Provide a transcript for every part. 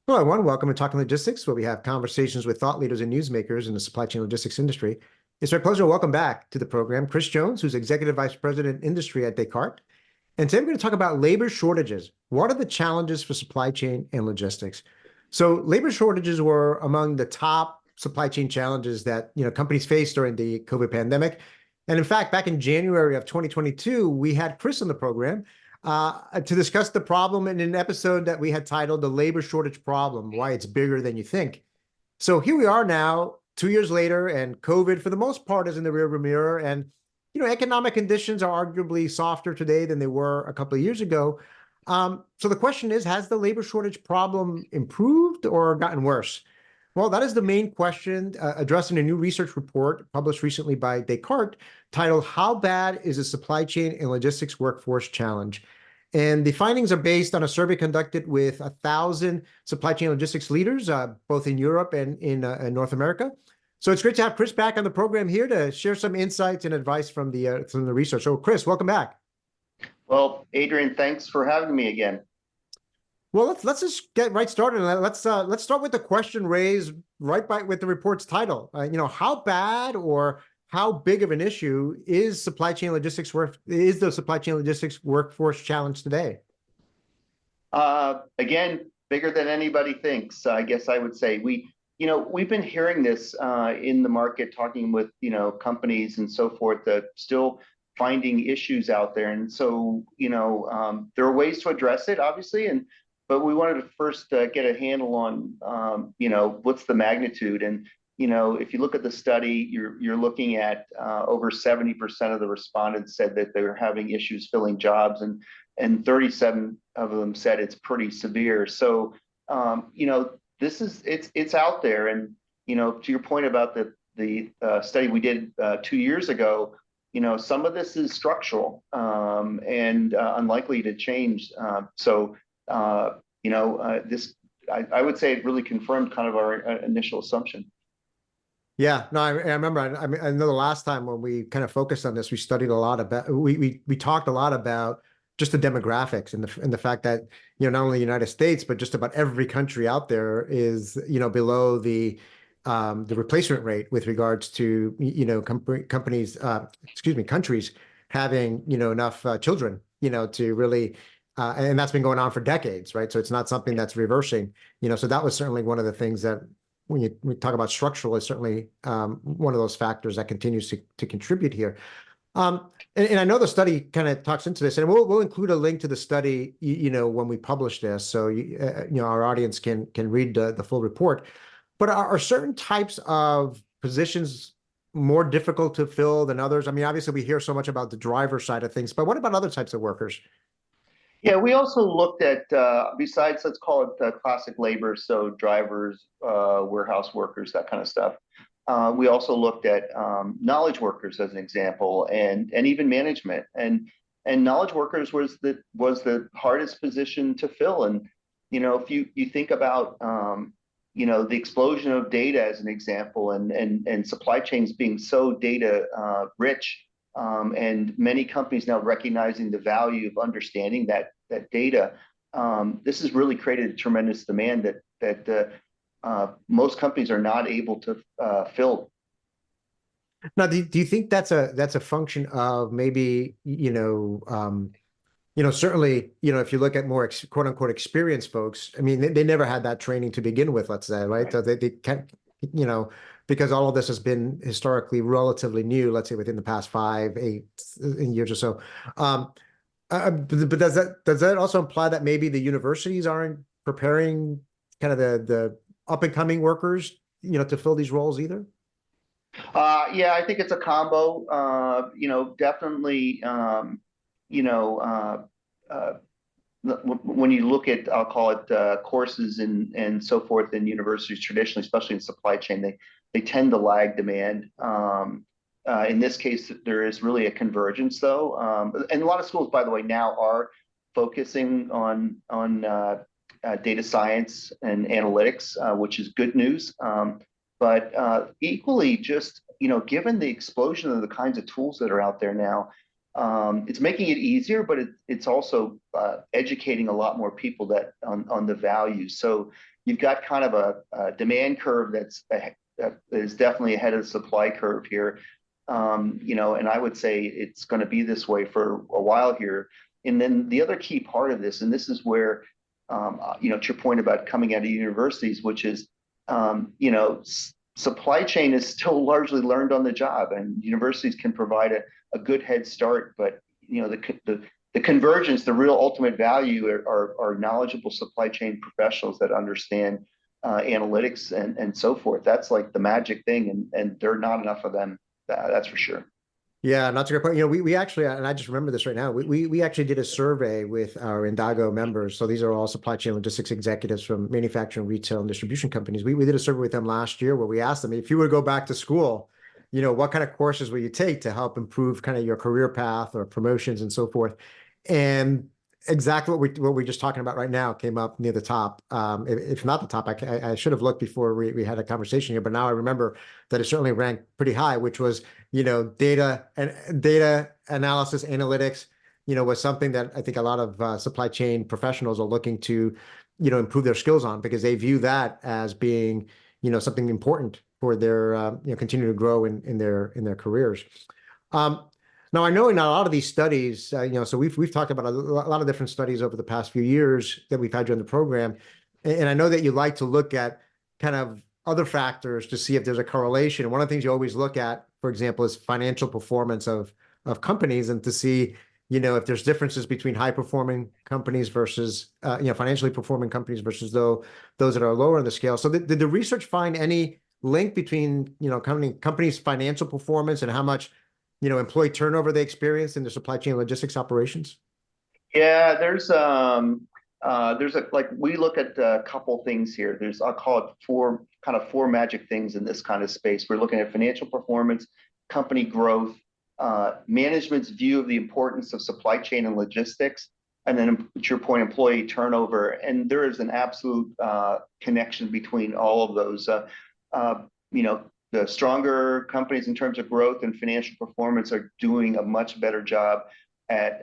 Hello, everyone. Welcome to Talking Logistics, where we have conversations with thought leaders and newsmakers in the supply chain logistics industry. It's my pleasure to welcome back to the program Chris Jones, who's Executive Vice President Industry at Descartes. And today we're going to talk about labor shortages. What are the challenges for supply chain and logistics? So labor shortages were among the top supply chain challenges that companies faced during the COVID pandemic. And in fact, back in January of 2022, we had Chris on the program to discuss the problem in an episode that we had titled The Labor Shortage Problem, Why It's Bigger Than You Think. So here we are now, 2 years later, and COVID, for the most part, is in the rearview mirror. And, economic conditions are arguably softer today than they were a couple of years ago. So the question is, has the labor shortage problem improved or gotten worse? Well, that is the main question addressed in a new research report published recently by Descartes titled, How Bad is the Supply Chain and Logistics Workforce Challenge? And the findings are based on a survey conducted with 1,000 supply chain logistics leaders, both in Europe and in North America. So it's great to have Chris back on the program here to share some insights and advice from the research. So Chris, welcome back. Well, Adrian, thanks for having me again. Well, let's just get right started. Let's start with the question raised with the report's title. How bad or how big of an issue is the supply chain logistics workforce challenge today? Again, bigger than anybody thinks. I guess I would say we've been hearing this in the market, talking with companies and so forth that still finding issues out there, and so there are ways to address it, obviously, but we wanted to first get a handle on what's the magnitude. And if you look at the study, you're looking at over 70% of the respondents said that they were having issues filling jobs, and 37 of them said it's pretty severe. So this is it's out there. And to your point about the study we did 2 years ago, some of this is structural and unlikely to change. This I would say it really confirmed kind of our initial assumption. Yeah, no, I remember. I know the last time when we kind of focused on this, we studied a lot about, we talked a lot about just the demographics and the fact that not only the United States but just about every country out there is below the replacement rate with regards to countries having enough children to really. And that's been going on for decades, right? So it's not something that's reversing, so that was certainly one of the things that when we talk about structural is certainly one of those factors that continues to contribute here. And I know the study kind of talks into this, and we'll include a link to the study, when we publish this, so our audience can read the full report. But are certain types of positions more difficult to fill than others? I mean, obviously we hear so much about the driver side of things, but what about other types of workers? Yeah, we also looked at, besides, let's call it classic labor, so drivers, warehouse workers, that kind of stuff. We also looked at knowledge workers as an example, and even management. And knowledge workers was the hardest position to fill. And if you think about the explosion of data as an example, and supply chains being so data rich. And many companies now recognizing the value of understanding that data. This has really created a tremendous demand that most companies are not able to fill. Now, do you think that's a function of maybe certainly if you look at more quote unquote experienced folks, I mean they never had that training to begin with, let's say, right? So they can't because all of this has been historically relatively new, let's say within the past 5-8 years or so. But does that also imply that maybe the universities aren't preparing kind of the up and coming workers, to fill these roles either? Yeah, I think it's a combo. Definitely. When you look at, I'll call it courses and so forth in universities traditionally, especially in supply chain, they tend to lag demand. In this case, there is really a convergence, though, and a lot of schools, by the way, now are focusing on data science and analytics, which is good news. But equally, just given the explosion of the kinds of tools that are out there now, it's making it easier, but it's also educating a lot more people on the value. So you've got kind of a demand curve that is definitely ahead of the supply curve here. And I would say it's going to be this way for a while here. And then the other key part of this, and this is where, to your point about coming out of universities, which is, supply chain is still largely learned on the job, and universities can provide a good head start. But the convergence, the real ultimate value are knowledgeable supply chain professionals that understand analytics and so forth. That's like the magic thing, and there are not enough of them. That's for sure. Yeah, that's a great point. We actually, and I just remember this right now, we actually did a survey with our Indago members. So these are all supply chain logistics executives from manufacturing, retail, and distribution companies. We did a survey with them last year where we asked them, if you were to go back to school, what kind of courses will you take to help improve kind of your career path or promotions and so forth? And exactly what we're just talking about right now came up near the top. If not the top, I should have looked before we had a conversation here, but now I remember that it certainly ranked pretty high, which was, data analysis, analytics, was something that I think a lot of supply chain professionals are looking to, improve their skills on, because they view that as being, something important for their, continue to grow in their careers. Now, I know in a lot of these studies, so we've talked about a lot of different studies over the past few years that we've had during the program. And I know that you like to look at kind of other factors to see if there's a correlation. And one of the things you always look at, for example, is financial performance of companies, and to see, if there's differences between high performing companies versus, financially performing companies versus those that are lower in the scale. So did the research find any link between, companies' financial performance and how much employee turnover they experience in their supply chain logistics operations? Yeah, there's we look at a couple things here. I'll call it four magic things in this kind of space. We're looking at financial performance, company growth, management's view of the importance of supply chain and logistics, and then, to your point, employee turnover. And there is an absolute connection between all of those. The stronger companies in terms of growth and financial performance are doing a much better job at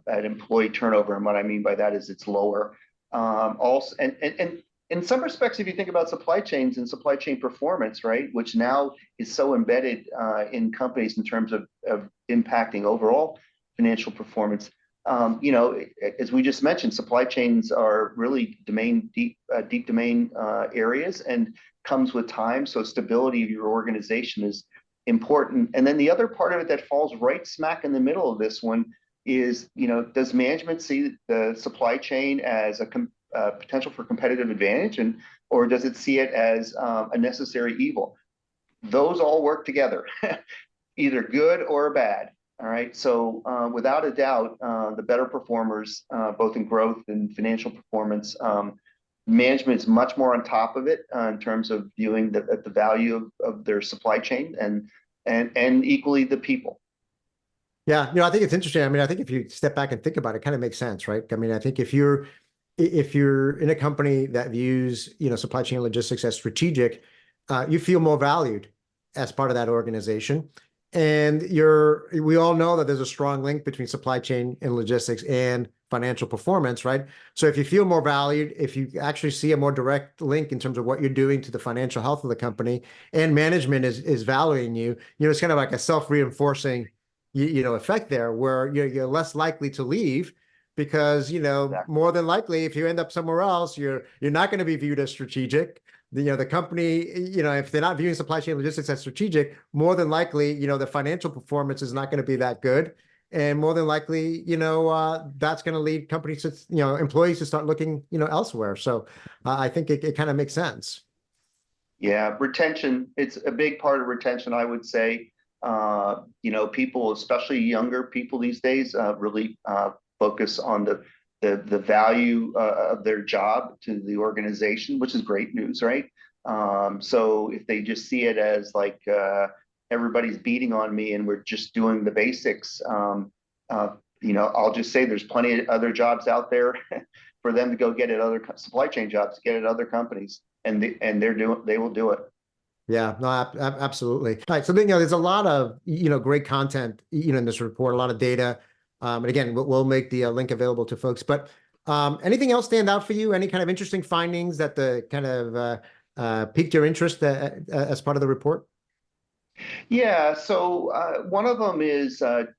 employee turnover. And what I mean by that is it's lower. Also, and in some respects, if you think about supply chains and supply chain performance, right, which now is so embedded in companies in terms of impacting overall financial performance, as we just mentioned, supply chains are really deep domain areas, and comes with time. So stability of your organization is important. And then the other part of it that falls right smack in the middle of this one is, does management see the supply chain as a potential for competitive advantage, or does it see it as a necessary evil? Those all work together, either good or bad. All right. So without a doubt, the better performers, both in growth and financial performance, management is much more on top of it in terms of viewing the value of their supply chain, and equally the people. Yeah, I think it's interesting. I mean, I think if you step back and think about it, it kind of makes sense, right? I mean, I think if you're in a company that views, supply chain logistics as strategic, you feel more valued as part of that organization. And we all know that there's a strong link between supply chain and logistics and financial performance, right? So if you feel more valued, if you actually see a more direct link in terms of what you're doing to the financial health of the company, and management is valuing you, it's kind of like a self-reinforcing, effect there, where you're less likely to leave, because, Exactly. more than likely, if you end up somewhere else, you're not going to be viewed as strategic. The company, if they're not viewing supply chain logistics as strategic, more than likely, the financial performance is not going to be that good. And more than likely, that's going to lead companies to, employees to start looking, elsewhere. So I think it kind of makes sense. Yeah, retention, it's a big part of retention, I would say. People, especially younger people these days, really focus on the value of their job to the organization, which is great news, right? So if they just see it as like everybody's beating on me and we're just doing the basics, I'll just say there's plenty of other jobs out there for them to go get at other supply chain jobs, get at other companies, and they will do it. Yeah, no, absolutely. All right. So then, there's a lot of, great content, in this report, a lot of data. And again, we'll make the link available to folks. But Anything else stand out for you? Any kind of interesting findings that the kind of piqued your interest as part of the report? Yeah, so one of them is there's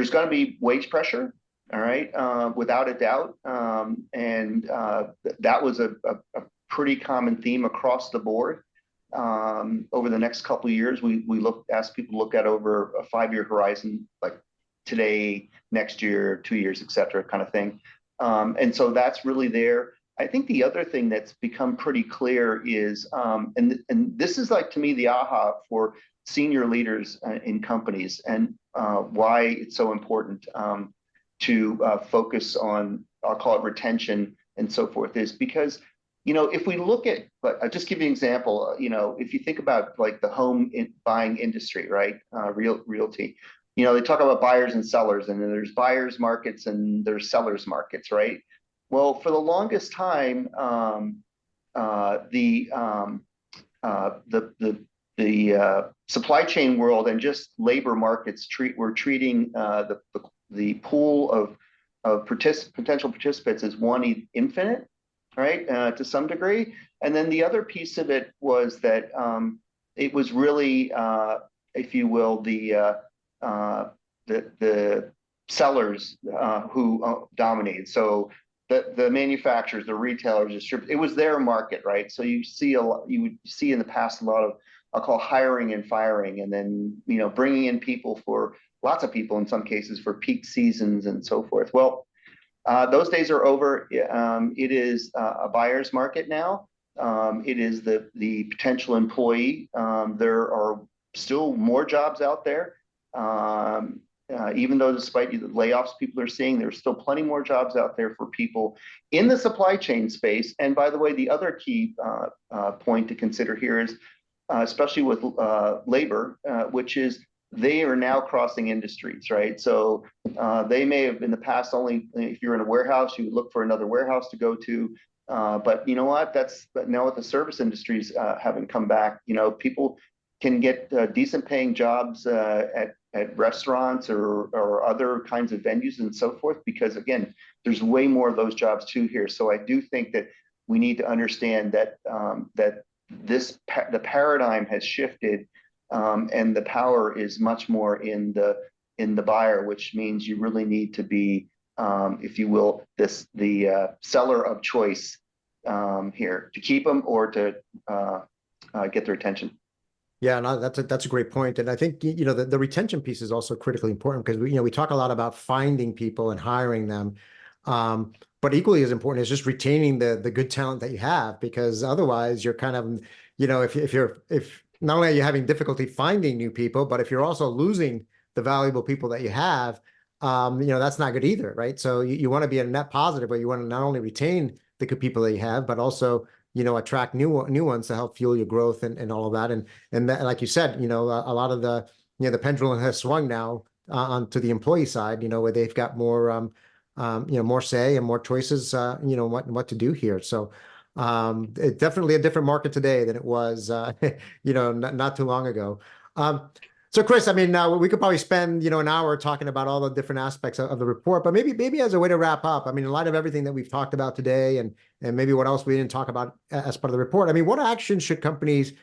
going to be wage pressure, all right, without a doubt. That was a pretty common theme across the board. Over the next couple of years, we asked people to look at over a 5-year horizon, like today, next year, 2 years, et cetera, kind of thing. And so that's really there. I think the other thing that's become pretty clear is, and this is like to me the aha for senior leaders in companies, and why it's so important to focus on, I'll call it retention and so forth, is because, if we look at, but I'll just give you an example, if you think about like the home buying industry, right? Realty, they talk about buyers and sellers, and then there's buyers markets and there's sellers markets, right? Well, for the longest time, the supply chain world and just labor markets were treating the pool of potential participants as one infinite, right? To some degree, and then the other piece of it was that it was really, if you will, the sellers who dominated. So the manufacturers, the retailers, it was their market, right? So you would see in the past a lot of, I'll call, hiring and firing, and then bringing in people, for lots of people in some cases, for peak seasons and so forth. Well, those days are over. It is a buyer's market now. It is the potential employee. There are still more jobs out there. Even though despite the layoffs people are seeing, there's still plenty more jobs out there for people in the supply chain space. And by the way, the other key point to consider here is, especially with labor, which is they are now crossing industries, right? So they may have in the past only, if you're in a warehouse, you would look for another warehouse to go to. But you know what? But now with the service industries having come back, people can get decent paying jobs at restaurants or other kinds of venues and so forth, because again, there's way more of those jobs too here. So I do think that we need to understand that the paradigm has shifted, and the power is much more in the buyer, which means you really need to be, if you will, the seller of choice here to keep them or to get their attention. Yeah, no, that's a great point. And I think, the retention piece is also critically important, because we talk a lot about finding people and hiring them. But equally as important is just retaining the good talent that you have, because otherwise you're kind of, if not only are you having difficulty finding new people, but if you're also losing the valuable people that you have, that's not good either, right? So you want to be a net positive, where you want to not only retain the good people that you have, but also attract new ones to help fuel your growth and all of that. And that, like you said, a lot of the pendulum has swung now onto the employee side, where they've got more more say and more choices, what to do here. So it's definitely a different market today than it was not too long ago. So Chris, I mean, we could probably spend, an hour talking about all the different aspects of the report, but maybe as a way to wrap up, I mean, in light of everything that we've talked about today, and maybe what else we didn't talk about as part of the report, I mean, what actions should companies,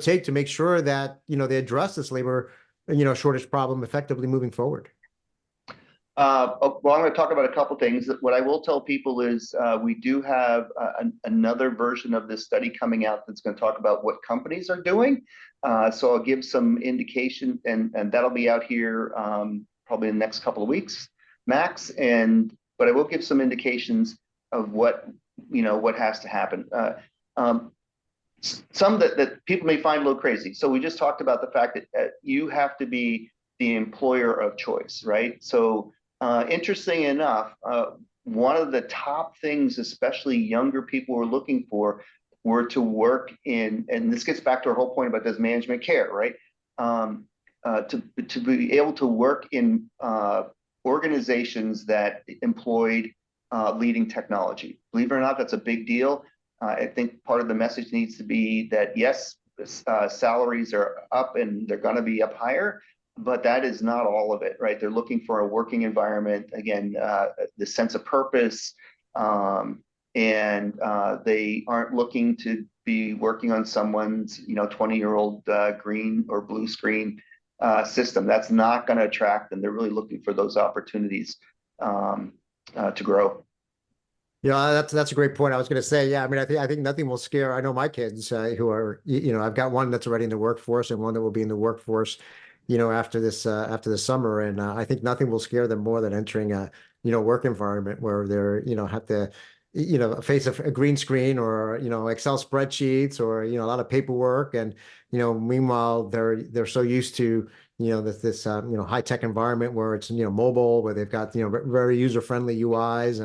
take to make sure that, they address this labor, shortage problem effectively moving forward? Well, I'm going to talk about a couple things. What I will tell people is we do have another version of this study coming out that's going to talk about what companies are doing. So I'll give some indication, and that'll be out here probably in the next couple of weeks max. But I will give some indications of what has to happen. Some that people may find a little crazy. So we just talked about the fact that you have to be the employer of choice, right? So interesting enough, one of the top things, especially younger people were looking for, were to work in, and this gets back to our whole point about does management care, right? To be able to work in organizations that employed leading technology. Believe it or not, that's a big deal. I think part of the message needs to be that yes, salaries are up and they're going to be up higher, but that is not all of it, right? They're looking for a working environment, again, the sense of purpose, and they aren't looking to be working on someone's 20-year-old green or blue screen system. That's not going to attract them. They're really looking for those opportunities to grow. Yeah, that's a great point. I was going to say, yeah, I mean, I think nothing will scare. I know my kids who are, I've got one that's already in the workforce and one that will be in the workforce, after this summer, and I think nothing will scare them more than entering a, work environment where they're, have to, face a green screen or Excel spreadsheets or a lot of paperwork, and meanwhile they're so used to this high tech environment where it's mobile, where they've got very user friendly UIs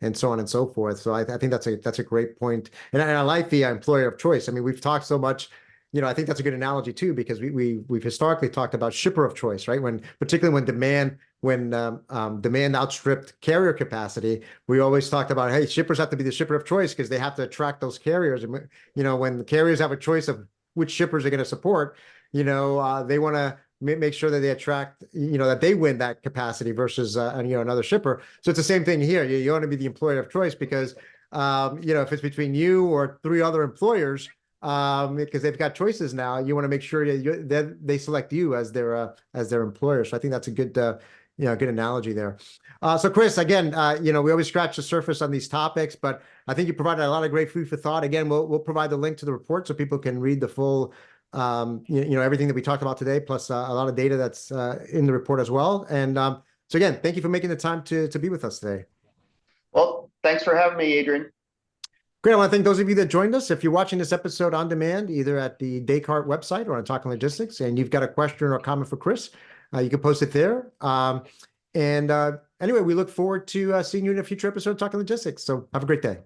and so on and so forth. So I think that's a great point. And I like the employer of choice. I mean, we've talked so much, I think that's a good analogy too, because we've historically talked about shipper of choice, right? Particularly when demand outstripped carrier capacity, we always talked about, hey, shippers have to be the shipper of choice because they have to attract those carriers. And when the carriers have a choice of which shippers are going to support, they want to make sure that they attract, that they win that capacity versus, another shipper. So it's the same thing here. You want to be the employer of choice because, if it's between you or three other employers, because they've got choices now, you want to make sure that they select you as their employer. So I think that's a good, good analogy there. So Chris, again, we always scratch the surface on these topics, but I think you provided a lot of great food for thought. Again, we'll provide the link to the report so people can read the full, everything that we talked about today, plus a lot of data that's in the report as well. And so again, thank you for making the time to be with us today. Well, thanks for having me, Adrian. Great. I want to thank those of you that joined us. If you're watching this episode on demand, either at the Descartes website or on Talking Logistics, and you've got a question or a comment for Chris, you can post it there. And anyway, we look forward to seeing you in a future episode of Talking Logistics. So have a great day.